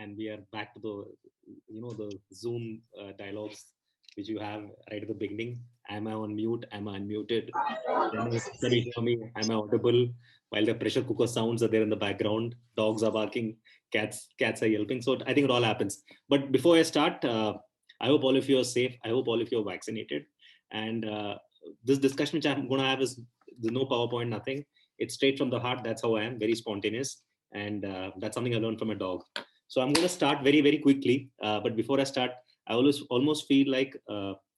and we are back to the Zoom dialogues which you have right at the beginning. Am I on mute? Am I unmuted? Can you hear me? Am I audible? While the pressure cooker sounds are there in the background, dogs are barking, cats are yelping. So I think it all happens. But before I start, I hope all of you are safe. I hope all of you are vaccinated. And this discussion which I'm going to have is there's no PowerPoint, nothing. It's straight from the heart. That's how I am, very spontaneous. And that's something I learned from a dog. So I'm going to start very, very quickly. But before I start, I almost feel like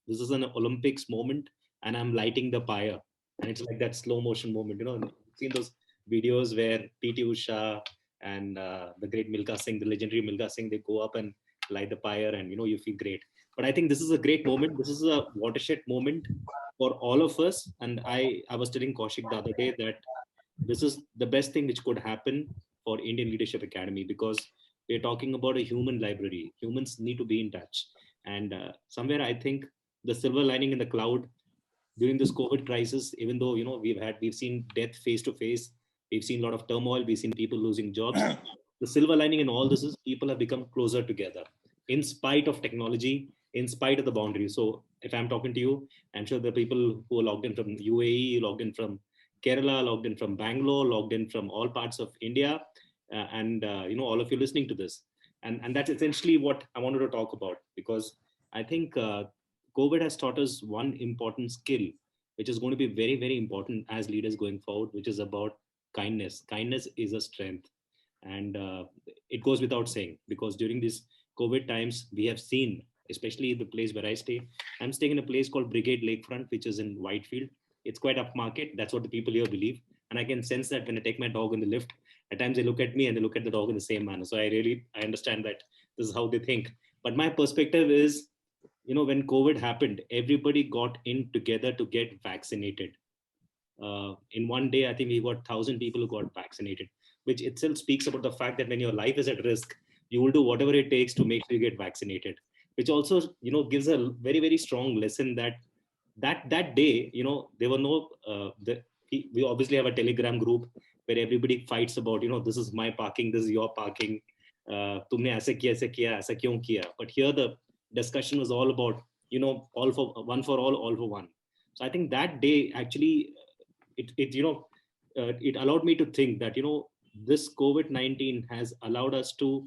this is an Olympics moment and I'm lighting the fire. And it's like that slow motion moment. You've seen those videos where PT Usha and the great Milka Singh, the legendary Milka Singh, they go up and light the fire and, you feel great. But I think this is a great moment. This is a watershed moment for all of us. And I was telling Kaushik the other day that this is the best thing which could happen for Indian Leadership Academy, because we're talking about a human library. Humans need to be in touch. And somewhere I think the silver lining in the cloud during this COVID crisis, even though, we've seen death face to face, we've seen a lot of turmoil, we've seen people losing jobs. The silver lining in all this is people have become closer together in spite of technology, in spite of the boundaries. So if I'm talking to you, I'm sure the people who are logged in from UAE, logged in from Kerala, logged in from Bangalore, logged in from all parts of India, and all of you listening to this. And that's essentially what I wanted to talk about, because I think COVID has taught us one important skill, which is going to be very, very important as leaders going forward, which is about kindness. Kindness is a strength. And it goes without saying, because during these COVID times, we have seen, especially the place where I stay, I'm staying in a place called Brigade Lakefront, which is in Whitefield. It's quite upmarket. That's what the people here believe. And I can sense that when I take my dog in the lift, at times they look at me and they look at the dog in the same manner. So I understand that this is how they think. But my perspective is, when COVID happened, everybody got in together to get vaccinated. In one day, I think we got 1,000 people who got vaccinated, which itself speaks about the fact that when your life is at risk, you will do whatever it takes to make sure you get vaccinated, which also, gives a very, very strong lesson that day, there were no, we obviously have a Telegram group where everybody fights about, this is my parking, this is your parking, tumne aise kiya, aisa kyun kiya. But here the discussion was all about, all for all for one. So I think that day actually, it allowed me to think that, this COVID-19 has allowed us to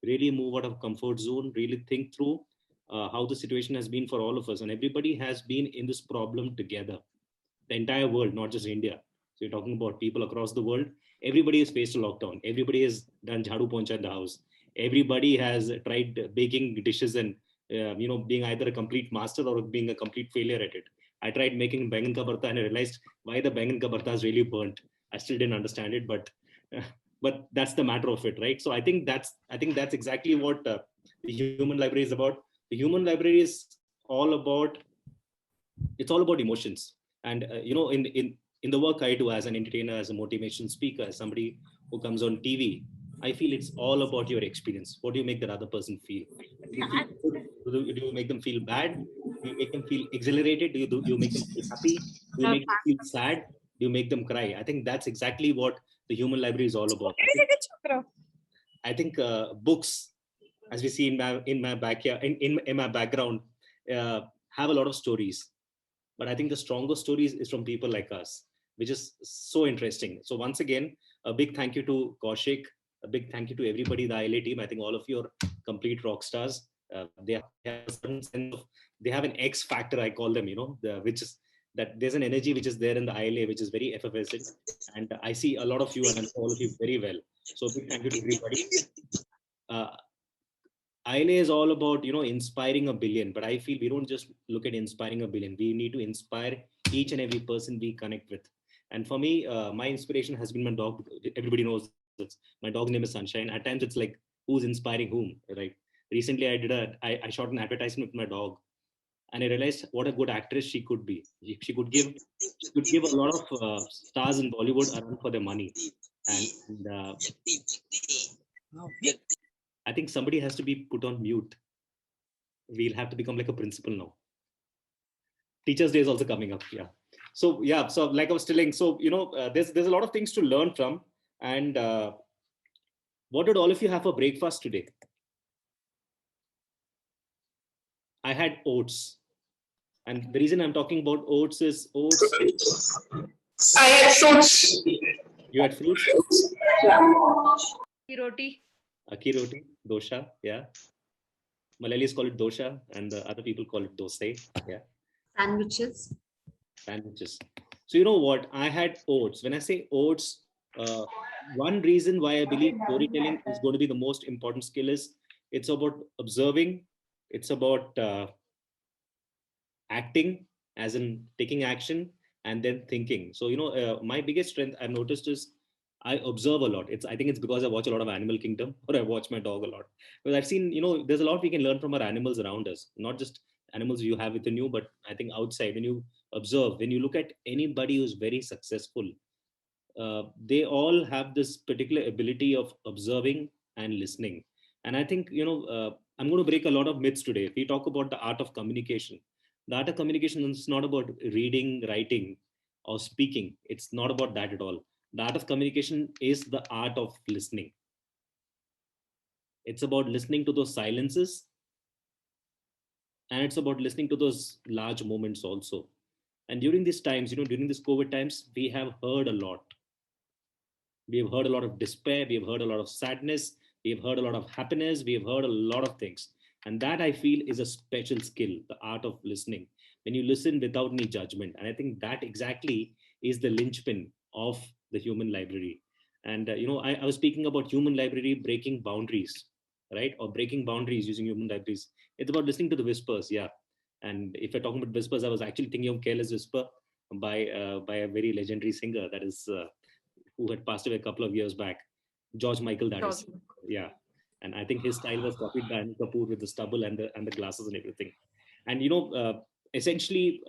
really move out of comfort zone, really think through how the situation has been for all of us. And everybody has been in this problem together, the entire world, not just India. So you're talking about people across the world. Everybody has faced a lockdown. Everybody has done jhadu poncha in the house. Everybody has tried baking dishes and, being either a complete master or being a complete failure at it. I tried making bangan ka bharta and I realized why the bangan ka bharta is really burnt. I still didn't understand it, but that's the matter of it, right? So I think that's exactly what the human library is about. The human library is all about, it's all about emotions. And in the work I do as an entertainer, as a motivation speaker, as somebody who comes on TV, I feel it's all about your experience. What do you make that other person feel? Do you feel good? Do you make them feel bad? Do you make them feel exhilarated? Do you make them feel happy? Do you make them feel sad? Do you make them cry? I think that's exactly what the human library is all about. I think books, as we see in my backyard, in my background, have a lot of stories. But I think the strongest stories is from people like us, which is so interesting. So once again, a big thank you to Kaushik, a big thank you to everybody, the ILA team. I think all of you are complete rock stars. They have a certain sense of, they have an X factor, I call them, which is that there's an energy which is there in the ILA, which is very effervescent. And I see a lot of you and I know all of you very well. So big thank you to everybody. ILA is all about, inspiring a billion, but I feel we don't just look at inspiring a billion. We need to inspire each and every person we connect with. And for me, my inspiration has been my dog. Everybody knows this. My dog's name is Sunshine. At times it's like, who's inspiring whom, right? Recently I shot an advertisement with my dog and I realized what a good actress she could be. She could give a lot of stars in Bollywood a run for their money. And I think somebody has to be put on mute. We'll have to become like a principal now. Teachers' Day is also coming up. Yeah. So like I was telling, so there's a lot of things to learn from. And what did all of you have for breakfast today? I had oats. And the reason I'm talking about oats is oats. I had fruits. You had fruits? Roti. Akhi roti, dosha, yeah. Malayalis call it dosha, and the other people call it dosai, yeah. Sandwiches. Sandwiches. So you know what? I had oats. When I say oats, uh, one reason why I believe storytelling is going to be the most important skill is it's about observing, it's about acting, as in taking action, and then thinking. So my biggest strength I've noticed is I observe a lot. I think it's because I watch a lot of Animal Kingdom or I watch my dog a lot. Because I've seen, there's a lot we can learn from our animals around us, not just animals you have within you, but I think outside. When you observe, when you look at anybody who's very successful, they all have this particular ability of observing and listening. And I think, I'm going to break a lot of myths today. We talk about the art of communication. The art of communication is not about reading, writing, or speaking. It's not about that at all. The art of communication is the art of listening. It's about listening to those silences, and it's about listening to those large moments also. And during these times, during these COVID times, we have heard a lot. We have heard a lot of despair. We have heard a lot of sadness. We have heard a lot of happiness. We have heard a lot of things. And that I feel is a special skill, the art of listening. When you listen without any judgment. And I think that exactly is the linchpin of the human library. And, I was speaking about human library breaking boundaries, right? Or breaking boundaries using human libraries. It's about listening to the whispers. Yeah. And if you're talking about whispers, I was actually thinking of Careless Whisper by a very legendary singer that is who had passed away a couple of years back, George Michael, that is. Yeah. And I think his style was copied by Anil Kapoor with the stubble and the glasses and everything. And essentially,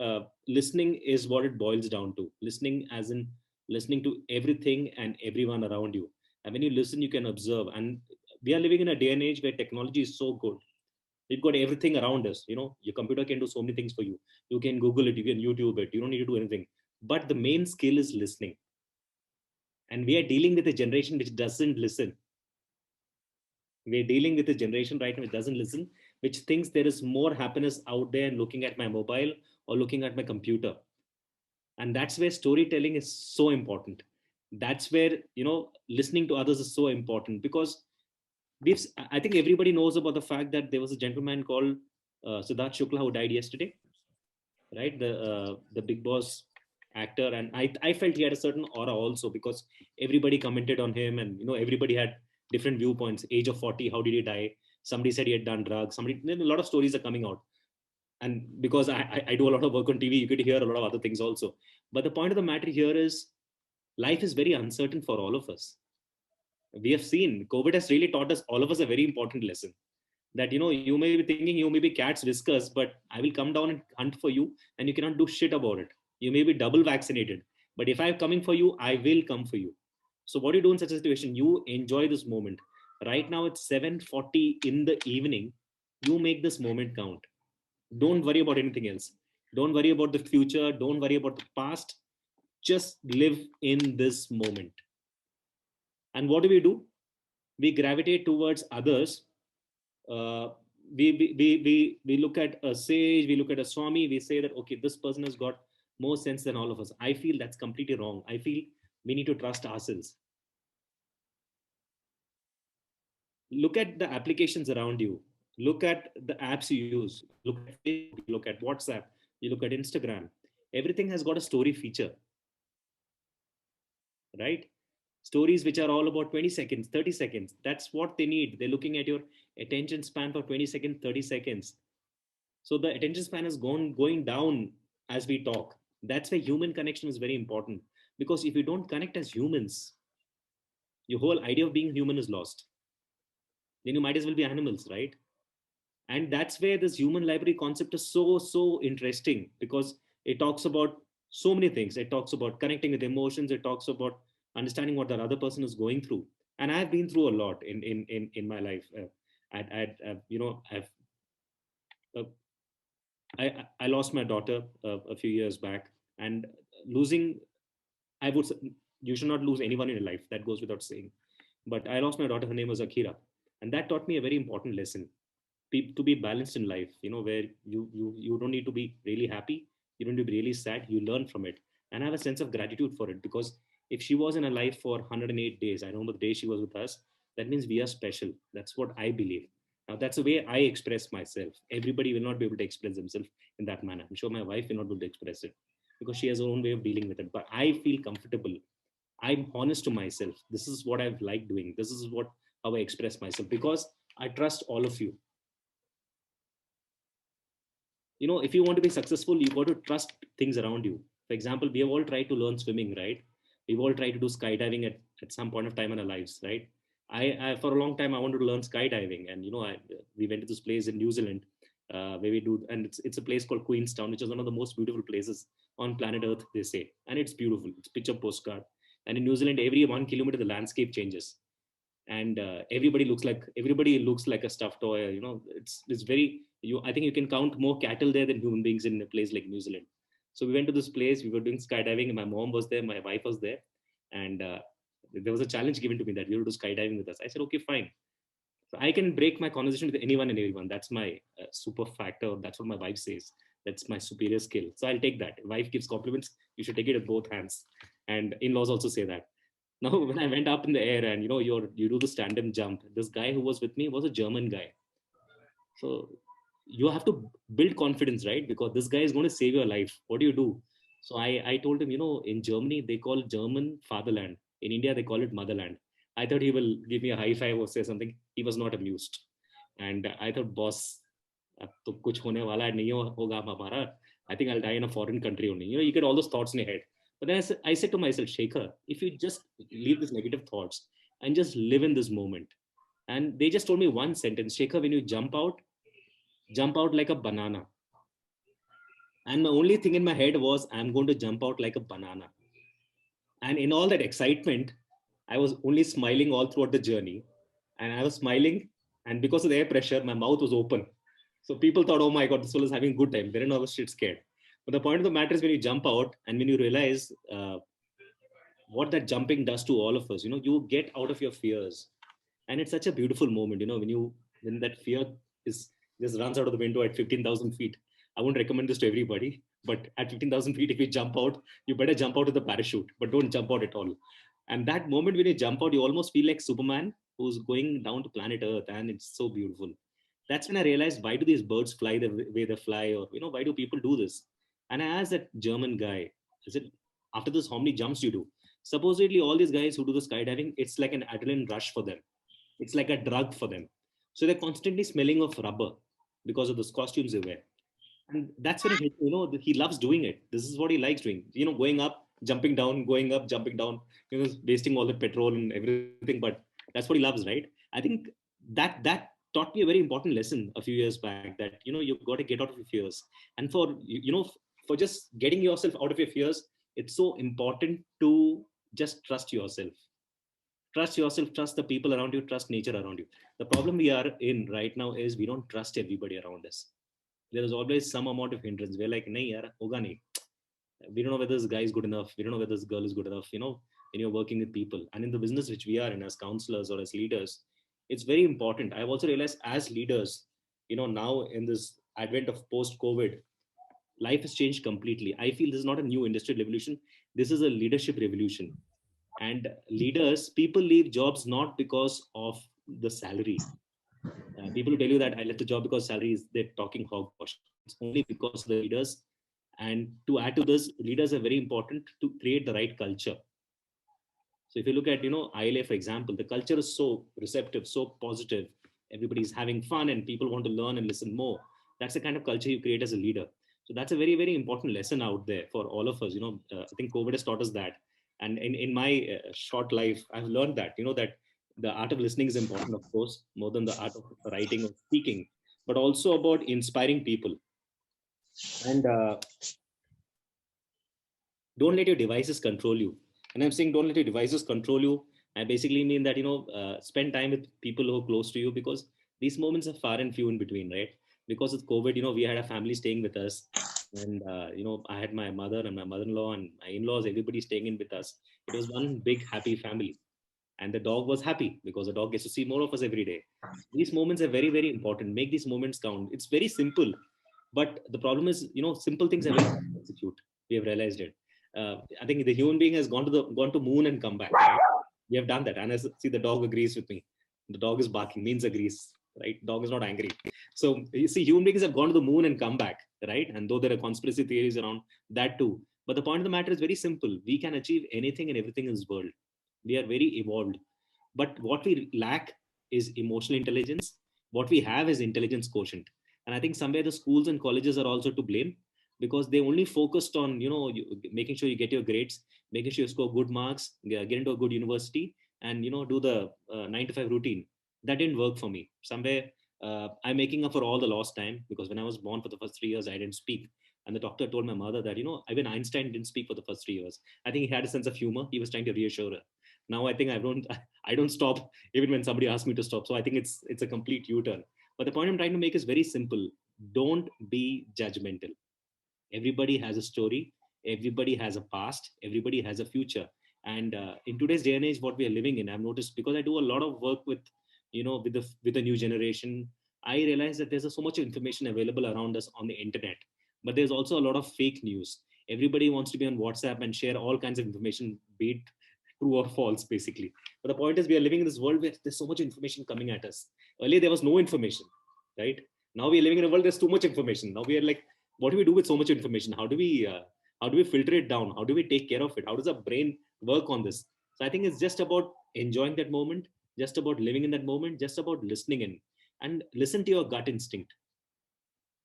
listening is what it boils down to. Listening, as in listening to everything and everyone around you. And when you listen, you can observe. And we are living in a day and age where technology is so good. We've got everything around us. Your computer can do so many things for you. You can Google it, you can YouTube it. You don't need to do anything. But the main skill is listening. And we are dealing with a generation which doesn't listen. We're dealing with a generation right now which doesn't listen, which thinks there is more happiness out there in looking at my mobile or looking at my computer. And that's where storytelling is so important. That's where, listening to others is so important, because I think everybody knows about the fact that there was a gentleman called Siddharth Shukla who died yesterday, right? The Big Boss actor. And I felt he had a certain aura also, because everybody commented on him, and everybody had different viewpoints. Age of 40, how did he die? Somebody said he had done drugs. A lot of stories are coming out. And because I do a lot of work on TV, you could hear a lot of other things also. But the point of the matter here is life is very uncertain for all of us. We have seen COVID has really taught us, all of us, a very important lesson, that you may be thinking you may be cat's whiskers, but I will come down and hunt for you, and you cannot do shit about it. You may be double vaccinated, but if I'm coming for you, I will come for you. So what do you do in such a situation? You enjoy this moment. Right now it's 7:40 in the evening. You make this moment count. Don't worry about anything else. Don't worry about the future. Don't worry about the past. Just live in this moment. And what do? We gravitate towards others. uh, we look at a sage, we look at a swami, we say that okay, this person has got more sense than all of us. I feel that's completely wrong. I feel we need to trust ourselves. Look at the applications around you. Look at the apps you use. You look at Facebook, you look at WhatsApp, you look at Instagram. Everything has got a story feature, right? Stories which are all about 20 seconds, 30 seconds. That's what they need. They're looking at your attention span for 20 seconds, 30 seconds. So the attention span is going down as we talk. That's why human connection is very important. Because if you don't connect as humans, your whole idea of being human is lost. Then you might as well be animals, right? And that's where this human library concept is so interesting, because it talks about so many things. It talks about connecting with emotions. It talks about understanding what that other person is going through. And I've been through a lot in my life. Uh, I lost my daughter a few years back, and losing, I would say, you should not lose anyone in your life. That goes without saying. But I lost my daughter. Her name was Akira, and that taught me a very important lesson. to be balanced in life, where you don't need to be really happy, you don't need to be really sad, you learn from it and have a sense of gratitude for it. Because if she was in a life for 108 days, I remember the day she was with us, that means we are special. That's what I believe. Now that's the way I express myself. Everybody will not be able to express themselves in that manner. I'm sure my wife will not be able to express it because she has her own way of dealing with it, but I feel comfortable. I'm honest to myself. This is what I've liked doing. This is what how I express myself because I trust all of you. If you want to be successful, you got to trust things around you. For example, we have all tried to learn swimming, right? We've all tried to do skydiving at some point of time in our lives, right? I for a long time I wanted to learn skydiving, and we went to this place in New Zealand, where we do, and it's a place called Queenstown, which is one of the most beautiful places on planet Earth, they say, and it's beautiful. It's picture postcard, and in New Zealand, every 1 kilometer the landscape changes, and everybody looks like a stuffed toy. It's very you. I think you can count more cattle there than human beings in a place like New Zealand. So we went to this place. We were doing skydiving, and my mom was there, my wife was there, and there was a challenge given to me that you will do skydiving with us. I said, okay, fine. So I can break my conversation with anyone and everyone. That's my super factor. That's what my wife says. That's my superior skill. So I'll take that. If wife gives compliments, you should take it with both hands. And in-laws also say that. Now, when I went up in the air and you do the stand-up jump, this guy who was with me was a German guy. So you have to build confidence, right? Because this guy is going to save your life. What do you do? So I told him, in Germany they call German fatherland. In India they call it motherland. I thought he will give me a high five or say something. He was not amused, and I thought, boss, अब तो कुछ होने वाला नहीं होगा हमारा. I think I'll die in a foreign country only. You get all those thoughts in your head. But then I said to myself, Shekhar, if you just leave these negative thoughts and just live in this moment. And they just told me one sentence, Shekhar, when you jump out like a banana. And the only thing in my head was, I'm going to jump out like a banana. And in all that excitement, I was only smiling all throughout the journey. And I was smiling. And because of the air pressure, my mouth was open. So people thought, oh my God, this fellow is having a good time. They didn't know I was shit scared. But the point of the matter is when you jump out and when you realize what that jumping does to all of us, you get out of your fears. And it's such a beautiful moment, when that fear is just runs out of the window at 15,000 feet. I won't recommend this to everybody, but at 15,000 feet, if you jump out, you better jump out with a parachute, but don't jump out at all. And that moment when you jump out, you almost feel like Superman who's going down to planet Earth, and it's so beautiful. That's when I realized, why do these birds fly the way they fly, or why do people do this? And I asked that German guy, I said, after this, how many jumps you do? Supposedly, all these guys who do the skydiving, it's like an adrenaline rush for them. It's like a drug for them. So they're constantly smelling of rubber because of those costumes they wear. And that's when he loves doing it. This is what he likes doing. Going up, jumping down, going up, jumping down. Wasting all the petrol and everything. But that's what he loves, right? I think that taught me a very important lesson a few years back. That you've got to get out of your fears. And for just getting yourself out of your fears, it's so important to just trust yourself. Trust yourself, trust the people around you, trust nature around you. The problem we are in right now is we don't trust everybody around us. There is always some amount of hindrance. We're like, nahi yaar, hoga nahi. We don't know whether this guy is good enough. We don't know whether this girl is good enough. When you're working with people and in the business which we are in as counselors or as leaders, it's very important. I've also realized as leaders, now in this advent of post-COVID, life has changed completely. I feel this is not a new industrial revolution. This is a leadership revolution. And leaders, people leave jobs not because of the salary. People who tell you that I left the job because salary is, they're talking hogwash. It's only because of the leaders. And to add to this, leaders are very important to create the right culture. So if you look at, ILA, for example, the culture is so receptive, so positive. Everybody's having fun and people want to learn and listen more. That's the kind of culture you create as a leader. So that's a very, very important lesson out there for all of us. I think COVID has taught us that. And in my short life, I've learned that, that the art of listening is important, of course, more than the art of writing or speaking, but also about inspiring people. And don't let your devices control you. And I'm saying don't let your devices control you. I basically mean that spend time with people who are close to you, because these moments are far and few in between, right? Because of COVID, we had a family staying with us, and I had my mother and my mother-in-law and my in-laws, everybody staying in with us. It was one big happy family. and the dog was happy because the dog gets to see more of us every day. These moments are very, very important. Make these moments count. It's very simple, but the problem is, simple things are very hard to execute. We have realized it. I think the human being has gone to moon and come back, right? We have done that, and I see the dog agrees with me. The dog is barking, means agrees, right? Dog is not angry. So you see, human beings have gone to the moon and come back, right? And though there are conspiracy theories around that too, but the point of the matter is very simple. We can achieve anything and everything in this world. We are very evolved, but what we lack is emotional intelligence. What we have is intelligence quotient, and I think somewhere the schools and colleges are also to blame, because they only focused on making sure you get your grades, making sure you score good marks, get into a good university, and do the 9 to 5 routine. That didn't work for me. Somewhere I'm making up for all the lost time, because when I was born, for the first 3 years I didn't speak, and the doctor told my mother that even Einstein didn't speak for the first 3 years. I think he had a sense of humor. He was trying to reassure her. Now I think I don't stop even when somebody asks me to stop. So I think it's a complete U-turn. But the point I'm trying to make is very simple. Don't be judgmental. Everybody has a story. Everybody has a past. Everybody has a future. And in today's day and age, what we are living in, I've noticed, because I do a lot of work with the new generation. I realize that there's so much information available around us on the internet, but there's also a lot of fake news. Everybody wants to be on WhatsApp and share all kinds of information, be it true or false, basically. But the point is, we are living in this world where there's so much information coming at us. Earlier, there was no information, right? Now we are living in a world there's too much information. Now we are like, what do we do with so much information? How do we filter it down? How do we take care of it? How does our brain work on this? So I think it's just about enjoying that moment, just about living in that moment, just about listening in, and listen to your gut instinct.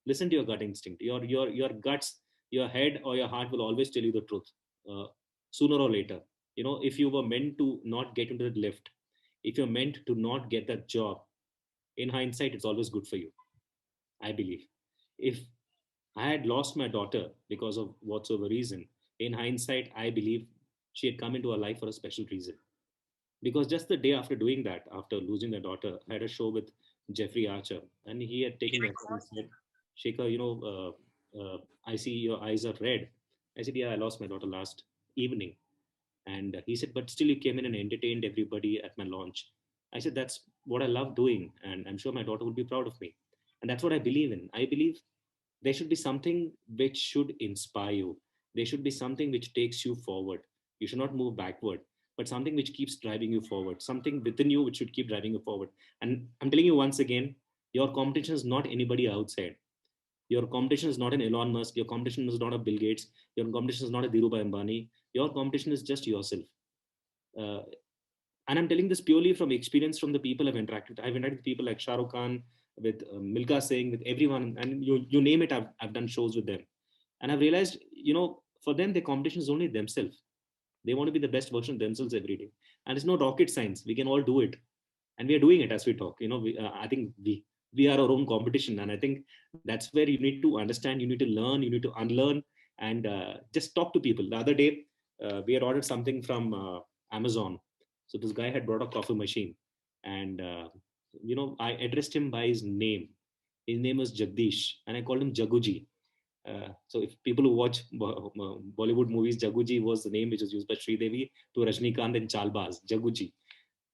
Listen to your gut instinct. Your guts, your head or your heart will always tell you the truth, uh, sooner or later. If you were meant to not get into the lift, if you're meant to not get that job, in hindsight it's always good for you, I believe. If I had lost my daughter because of whatsoever reason, in hindsight I believe she had come into our life for a special reason. Because just the day after doing that, after losing their daughter, I had a show with Jeffrey Archer, and he had taken me aside and said, Shekhar, I see your eyes are red. I said, yeah, I lost my daughter last evening. And he said, but still you came in and entertained everybody at my launch. I said, that's what I love doing, and I'm sure my daughter would be proud of me. And that's what I believe in. I believe there should be something which should inspire you. There should be something which takes you forward. You should not move backward, but something which keeps driving you forward, something within you which should keep driving you forward. And I'm telling you once again, your competition is not anybody outside. Your competition is not an Elon Musk. Your competition is not a Bill Gates. Your competition is not a Dhirubhai Ambani. Your competition is just yourself. Uh, and I'm telling this purely from experience from the people I've interacted. I've interacted with people like Shah Rukh Khan, with Milka Singh, with everyone, and you name it. I've done shows with them, and I've realized, for them, the competition is only themselves. They want to be the best version of themselves every day, and it's no rocket science. We can all do it, and we are doing it as we talk. I think we are our own competition, and I think that's where you need to understand. You need to learn. You need to unlearn, and just talk to people. The other day, we had ordered something from Amazon. So this guy had brought a coffee machine, and I addressed him by his name. His name was Jagdish, and I called him Jaguji. So if people who watch Bollywood movies, Jaguji was the name which was used by Sridevi to Rajnikant and Chalbaz, Jaguji.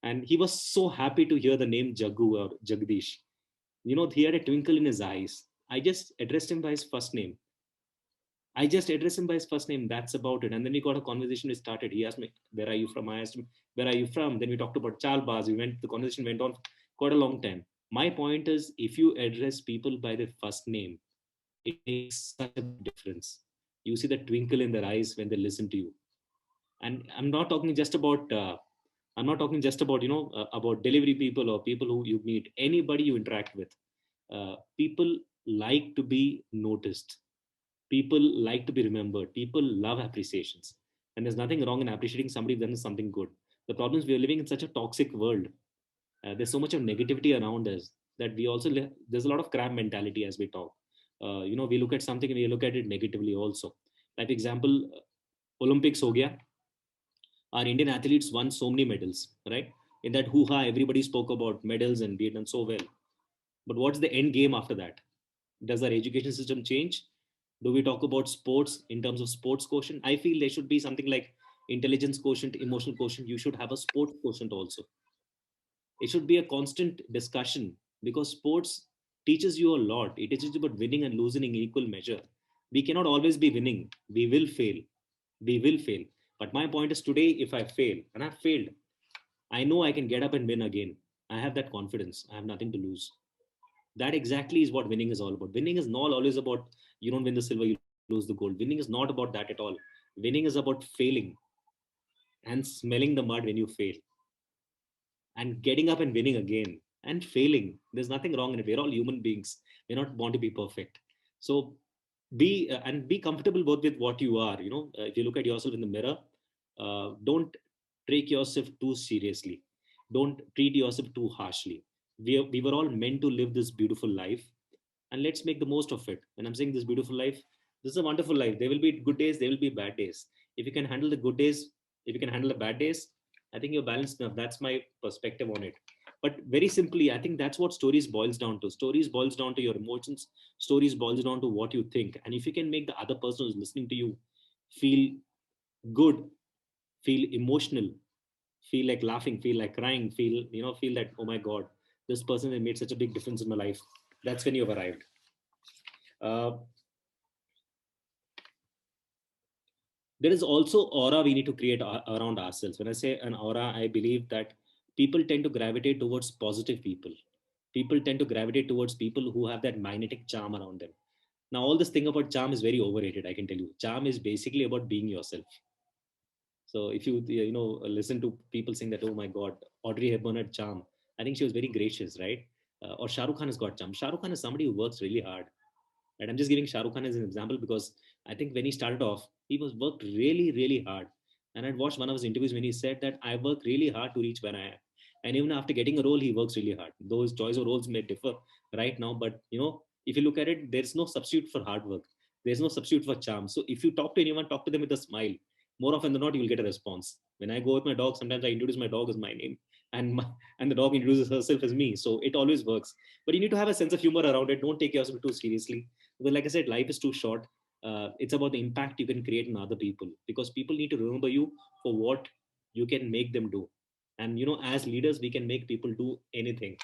And he was so happy to hear the name Jagu or Jagdish. He had a twinkle in his eyes. I just addressed him by his first name. I just addressed him by his first name. That's about it. And then we got a conversation. We started. He asked me, "Where are you from?" I asked him, "Where are you from?" Then we talked about Chalbaz. The conversation went on quite a long time. My point is, if you address people by their first name, it makes such a big difference. You see the twinkle in their eyes when they listen to you. And I'm not talking just about about delivery people or people who you meet. Anybody you interact with, people like to be noticed. People like to be remembered. People love appreciations, and there's nothing wrong in appreciating somebody when there's something good. The problem is we are living in such a toxic world. There's so much of negativity around us that there's a lot of crab mentality as we talk. We look at something and we look at it negatively also. Like example, Olympics ho gaya. Our Indian athletes won so many medals, right? In that hoo-ha, everybody spoke about medals and we had done so well. But what's the end game after that? Does our education system change? Do we talk about sports in terms of sports quotient? I feel there should be something like intelligence quotient, emotional quotient, you should have a sports quotient also. It should be a constant discussion because sports teaches you a lot. It teaches you about winning and losing in equal measure. We cannot always be winning. We will fail. We will fail. But my point is today, if I fail, and I've failed, I know I can get up and win again. I have that confidence. I have nothing to lose. That exactly is what winning is all about. Winning is not always about you don't win the silver, you lose the gold. Winning is not about that at all. Winning is about failing and smelling the mud when you fail and getting up and winning again and failing. There's nothing wrong in it. We're all human beings. We're not born to be perfect. So be and be comfortable both with what you are. If you look at yourself in the mirror, don't take yourself too seriously. Don't treat yourself too harshly. We were all meant to live this beautiful life, and let's make the most of it. When I'm saying this beautiful life, this is a wonderful life. There will be good days, there will be bad days. If you can handle the good days, if you can handle the bad days, I think you're balanced enough. That's my perspective on it. But very simply, I think that's what stories boils down to. Stories boils down to your emotions. Stories boils down to what you think. And if you can make the other person who's listening to you feel good, feel emotional, feel like laughing, feel like crying, feel that, oh my God, this person has made such a big difference in my life. That's when you've arrived. Uh, there is also aura we need to create around ourselves. When I say an aura, I believe that people tend to gravitate towards positive people. People tend to gravitate towards people who have that magnetic charm around them. Now, all this thing about charm is very overrated, I can tell you. Charm is basically about being yourself. So if you listen to people saying that, oh my God, Audrey Hepburn had charm, I think she was very gracious, right? Or Shah Rukh Khan has got charm. Shah Rukh Khan is somebody who works really hard. And I'm just giving Shah Rukh Khan as an example because I think when he started off, he was worked really, really hard. And I'd watched one of his interviews when he said that I work really hard to reach where I am. And even after getting a role, he works really hard. Those choice of roles may differ right now, but if you look at it, there's no substitute for hard work. There's no substitute for charm. So if you talk to anyone, talk to them with a smile. More often than not, you will get a response. When I go with my dog, sometimes I introduce my dog as my name, and and the dog introduces herself as me. So it always works. But you need to have a sense of humor around it. Don't take yourself too seriously because, like I said, life is too short. It's about the impact you can create in other people because people need to remember you for what you can make them do. And as leaders, we can make people do anything.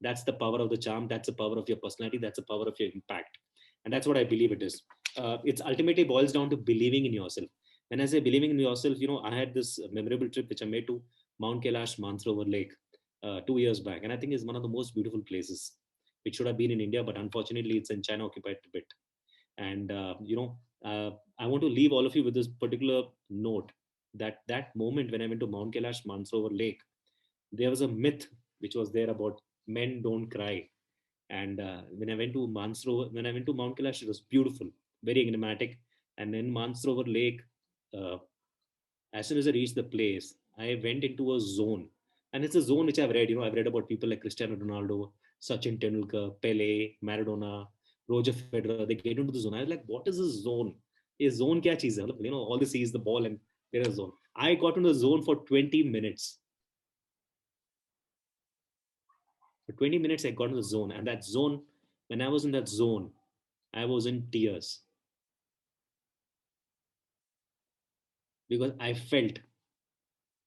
That's the power of the charm. That's the power of your personality. That's the power of your impact. And that's what I believe it is. It's ultimately boils down to believing in yourself. When I say believing in yourself, I had this memorable trip which I made to Mount Kailash, Mansarovar Lake 2 years back. And I think it's one of the most beautiful places. It should have been in India, but unfortunately, it's in China occupied Tibet. And I want to leave all of you with this particular note that moment when I went to Mount Kailash, Mansarovar Lake, there was a myth which was there about men don't cry. And when I went to Mount Kailash, it was beautiful, very enigmatic. And then Mansarovar Lake, uh, as soon as I reached the place, I went into a zone. And it's a zone which I've read. I've read about people like Cristiano Ronaldo, Sachin Tendulkar, Pele, Maradona, Roger Federer. They get into the zone. I was like, what is this zone? A zone kya cheez hai? All they see is the ball and there is a zone. I got into the zone for 20 minutes. For 20 minutes, I got into the zone. And that zone, when I was in that zone, I was in tears because I felt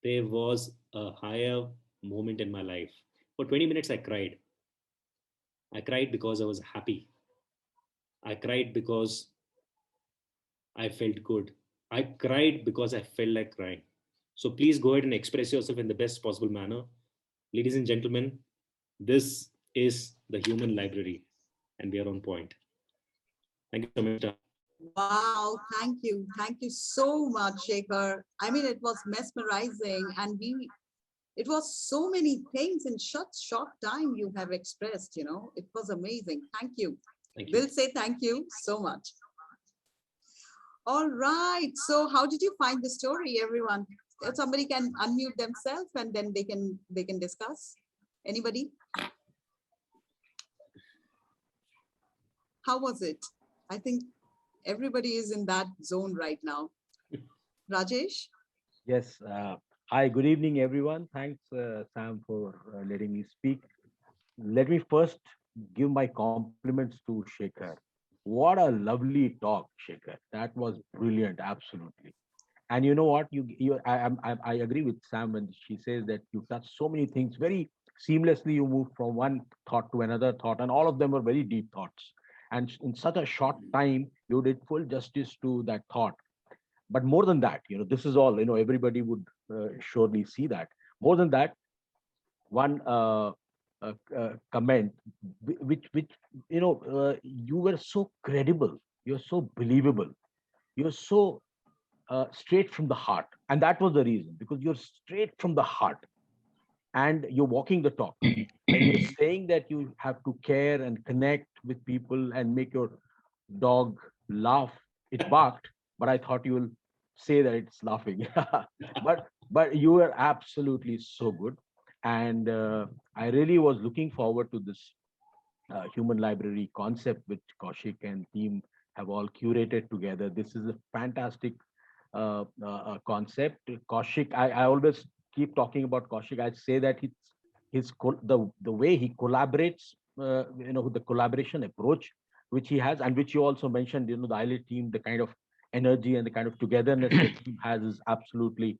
there was a higher moment in my life. For 20 minutes, I cried. I cried because I was happy. I cried because I felt good. I cried because I felt like crying. So please go ahead and express yourself in the best possible manner. Ladies and gentlemen, this is the human library, and we are on point. Thank you so much. Wow, thank you. Thank you so much, Shekhar. I mean, it was mesmerizing and it was so many things in such short time you have expressed. It was amazing. Thank you. Thank you. We'll say thank you so much. All right. So how did you find the story, everyone? If somebody can unmute themselves and then they can discuss. Anybody? How was it? I think everybody is in that zone right now. Rajesh? Yes. Hi, good evening, everyone. Thanks, Sam, for letting me speak. Let me first give my compliments to Shekhar. What a lovely talk, Shekhar. That was brilliant, absolutely. And you know what? I agree with Sam when she says that you touch so many things very seamlessly. You move from one thought to another thought, and all of them are very deep thoughts. And in such a short time, you did full justice to that thought. But more than that, this is all. Everybody would surely see that. More than that, one comment, which you were so credible. You're so believable. You're so straight from the heart. And that was the reason, because you're straight from the heart and you're walking the talk. And you're saying that you have to care and connect with people and make your dog laugh. It barked, but I thought you will say that it's laughing. but you were absolutely so good. And I really was looking forward to this human library concept which Kaushik and team have all curated together. This is a fantastic concept. Kaushik, I always keep talking about Kaushik. I say that the way he collaborates, the collaboration approach which he has, and which you also mentioned, the ILA team, the kind of energy and the kind of togetherness the team has is absolutely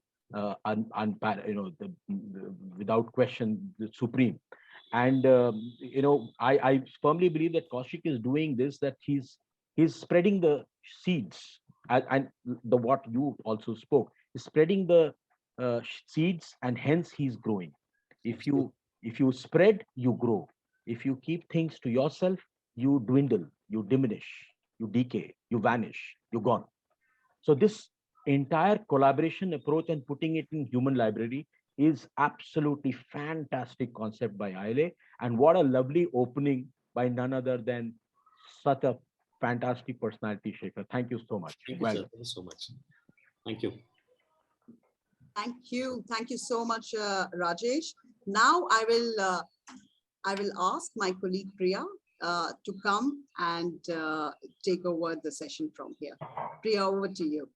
without question, the supreme. And I firmly believe that Kaushik is doing this, that he's spreading the seeds, and the what you also spoke is spreading the seeds, and hence he's growing. If you spread, you grow. If you keep things to yourself, you dwindle, you diminish, you decay, you vanish, you're gone. So this entire collaboration approach and putting it in human library is absolutely fantastic concept by ILA. And what a lovely opening by none other than such a fantastic personality, Shekhar. Thank you so much. Thank you, sir. Thank you so much. Thank you. Thank you. Thank you so much, Rajesh. Now I will ask my colleague Priya to come and take over the session from here. Priya, over to you.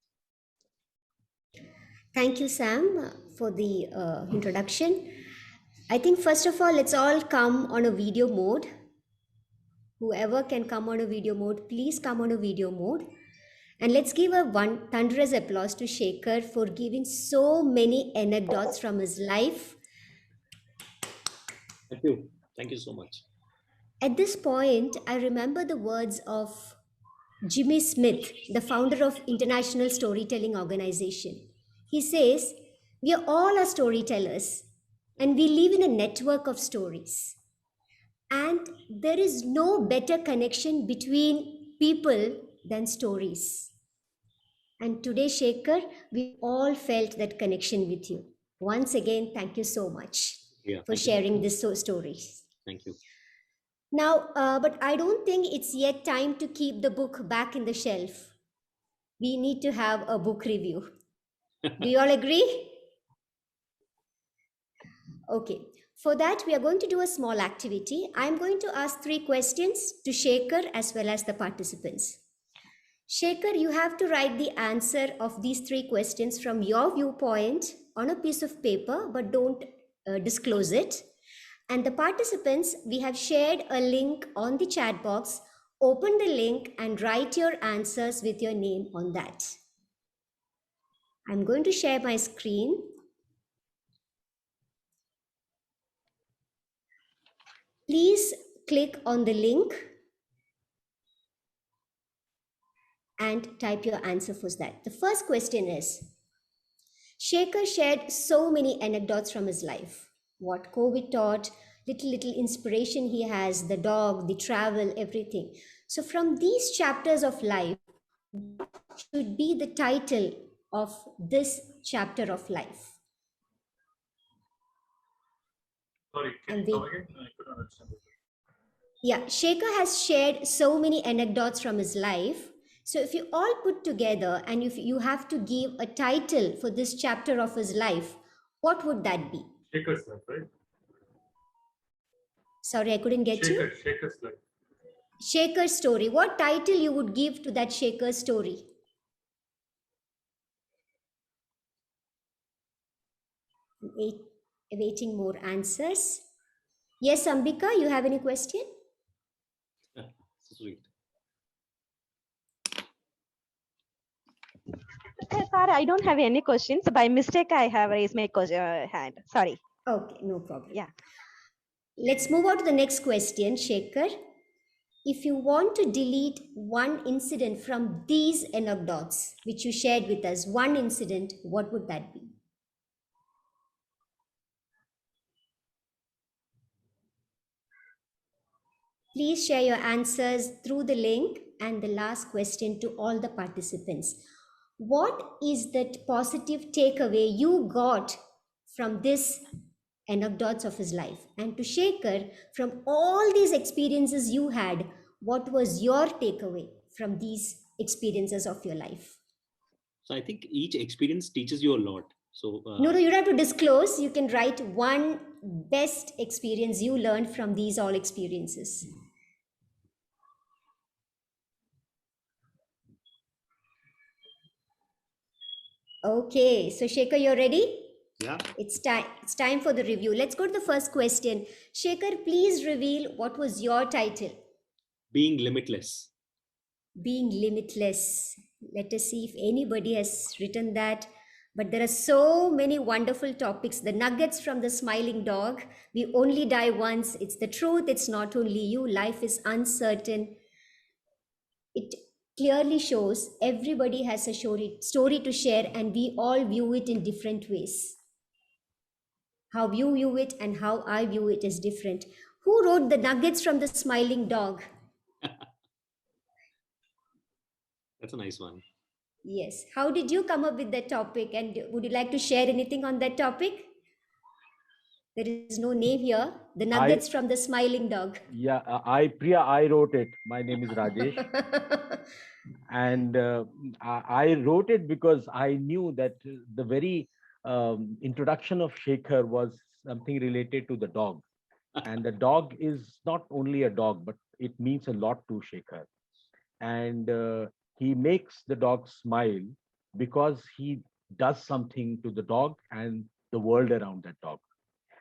Thank you, Sam, for the introduction. I think first of all, let's all come on a video mode. Whoever can come on a video mode, please come on a video mode. And let's give a one thunderous applause to Shekhar for giving so many anecdotes from his life. Thank you. Thank you so much. At this point, I remember the words of Jimmy Smith, the founder of International Storytelling Organization. He says, "We are all are storytellers and we live in a network of stories. And there is no better connection between people than stories." And today, Shekhar, we all felt that connection with you. Once again, thank you so much for sharing this stories. Thank you. Now, but I don't think it's yet time to keep the book back in the shelf. We need to have a book review. Do you all agree? Okay. For that, we are going to do a small activity. I'm going to ask 3 questions to Shekhar as well as the participants. Shekhar, you have to write the answer of these 3 questions from your viewpoint on a piece of paper, but don't disclose it. And the participants, we have shared a link on the chat box. Open the link and write your answers with your name on that. I'm going to share my screen. Please click on the link and type your answer for that. The first question is, Shekhar shared so many anecdotes from his life. What COVID taught, little inspiration he has, the dog, the travel, everything. So from these chapters of life, what should be the title of this chapter of life? Sorry, can you come again? I couldn't understand. Yeah, Shekhar has shared so many anecdotes from his life. So if you all put together and if you have to give a title for this chapter of his life, what would that be? Shekhar's life, right? Sorry, I couldn't get you. Shekhar's life. Shekhar's story. What title you would give to that Shekhar's story? Awaiting more answers. Yes, Ambika, you have any question? Sweet. Sorry, I don't have any questions. By mistake, I have raised my hand. Sorry. Okay, no problem. Yeah. Let's move on to the next question, Shekhar. If you want to delete one incident from these anecdotes which you shared with us, one incident, what would that be? Please share your answers through the link. And the last question to all the participants. What is that positive takeaway you got from this anecdotes of his life? And to Shekhar, from all these experiences you had, what was your takeaway from these experiences of your life? So I think each experience teaches you a lot. So No, you don't have to disclose. You can write one best experience you learned from these all experiences. Okay, so Shekhar, you're ready? yeah, It's time for the review. Let's go to the first question. Shekhar, please reveal what was your title. being limitless. Being limitless. Let us see if anybody has written that. But there are so many wonderful topics. The nuggets from the smiling dog. We only die once. It's the truth. It's not only you. Life is uncertain. It clearly shows everybody has a story to share, and we all view it in different ways. How you view it and how I view it is different. Who wrote the nuggets from the smiling dog? That's a nice one. Yes. How did you come up with that topic? And would you like to share anything on that topic? There is no name here. The nuggets from the smiling dog. Yeah, Priya, I wrote it. My name is Rajesh. And I wrote it because I knew that the very introduction of Shekhar was something related to the dog. And the dog is not only a dog, but it means a lot to Shekhar. And he makes the dog smile because he does something to the dog and the world around that dog.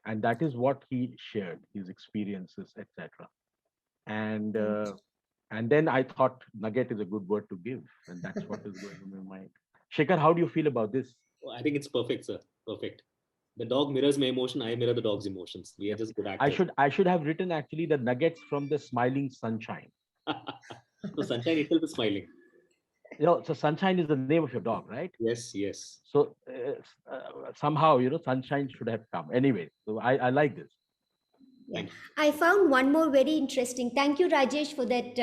And that is what he shared, his experiences, etc. And then I thought nugget is a good word to give, and that's what is going on in my mind. Shekhar, how do you feel about this? I think it's perfect, sir. Perfect. The dog mirrors my emotion. I mirror the dog's emotions. We are just good actors. I should have written actually the nuggets from the smiling sunshine. So sunshine itself is smiling. So sunshine is the name of your dog, right? Yes, yes. So somehow, sunshine should have come. Anyway, so I like this. Yeah. I found one more very interesting. Thank you, Rajesh, for that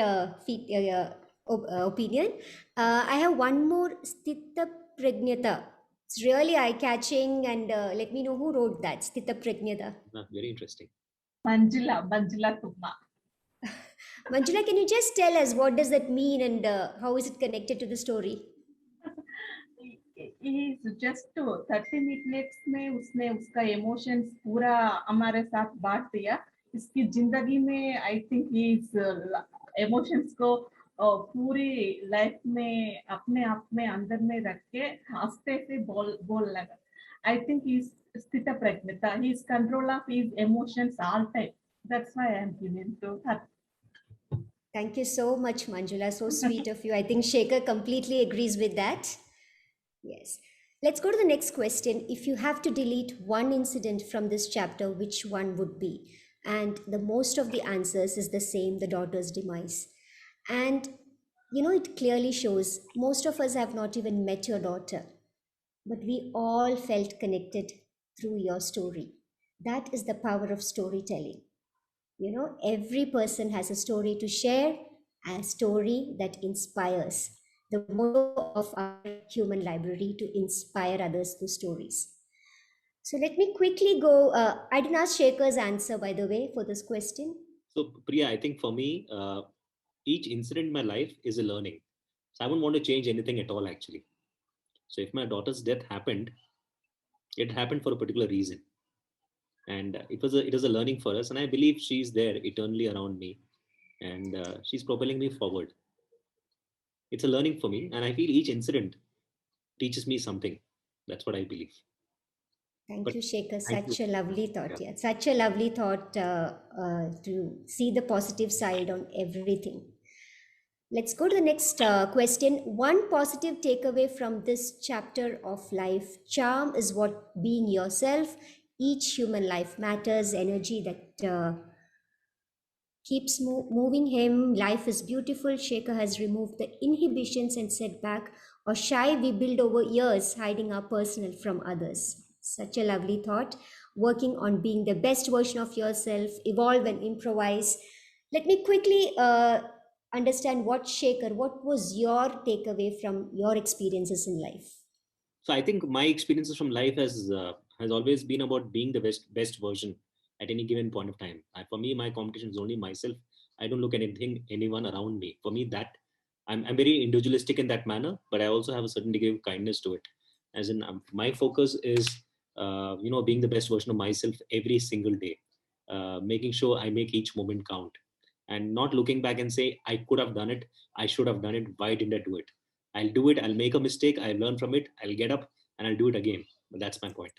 opinion. I have one more, Sthita Pragnata. It's really eye-catching, and let me know who wrote that, Sthita Pragnata. Very interesting. Manjula Tumma. Manjula, can you just tell us what does that mean and how is it connected to the story? He's just 30 minutes में उसने उसका emotions पूरा हमारे साथ बांट दिया. इसकी जिंदगी में I think he's emotions को पूरी life में अपने आप में अंदर में रख के हंसते से बोल लगा. I think he's स्थित प्रज्ञता. He's control of his emotions all time. That's why I'm giving to her. Thank you so much, Manjula. So sweet of you. I think Shekhar completely agrees with that. Yes. Let's go to the next question. If you have to delete one incident from this chapter, which one would be? And the most of the answers is the same, the daughter's demise. And, it clearly shows most of us have not even met your daughter, but we all felt connected through your story. That is the power of storytelling. Every person has a story to share, a story that inspires. The motto of our human library to inspire others through stories. So let me quickly go. I didn't ask Shekhar's answer, by the way, for this question. So Priya, I think for me, each incident in my life is a learning. So I wouldn't want to change anything at all, actually. So if my daughter's death happened, it happened for a particular reason. And it was a learning for us. And I believe she's there eternally around me. And she's propelling me forward. It's a learning for me. And I feel each incident teaches me something. That's what I believe. Thank you, Shekhar. Such a lovely thought. Yeah. Such a lovely thought to see the positive side on everything. Let's go to the next question. One positive takeaway from this chapter of life: charm is what being yourself. Each human life matters, energy that keeps moving him. Life is beautiful. Shekhar has removed the inhibitions and setback or shy we build over years, hiding our personal from others. Such a lovely thought. Working on being the best version of yourself, evolve and improvise. Let me quickly understand what was your takeaway from your experiences in life? So I think my experiences from life has always been about being the best version at any given point of time. For me, my competition is only myself. I don't look at anyone around me. For me, that I'm very individualistic in that manner, but I also have a certain degree of kindness to it. As in, my focus is being the best version of myself every single day, making sure I make each moment count, and not looking back and say I could have done it, I should have done it. Why didn't I do it? I'll do it. I'll make a mistake. I'll learn from it. I'll get up and I'll do it again. But that's my point.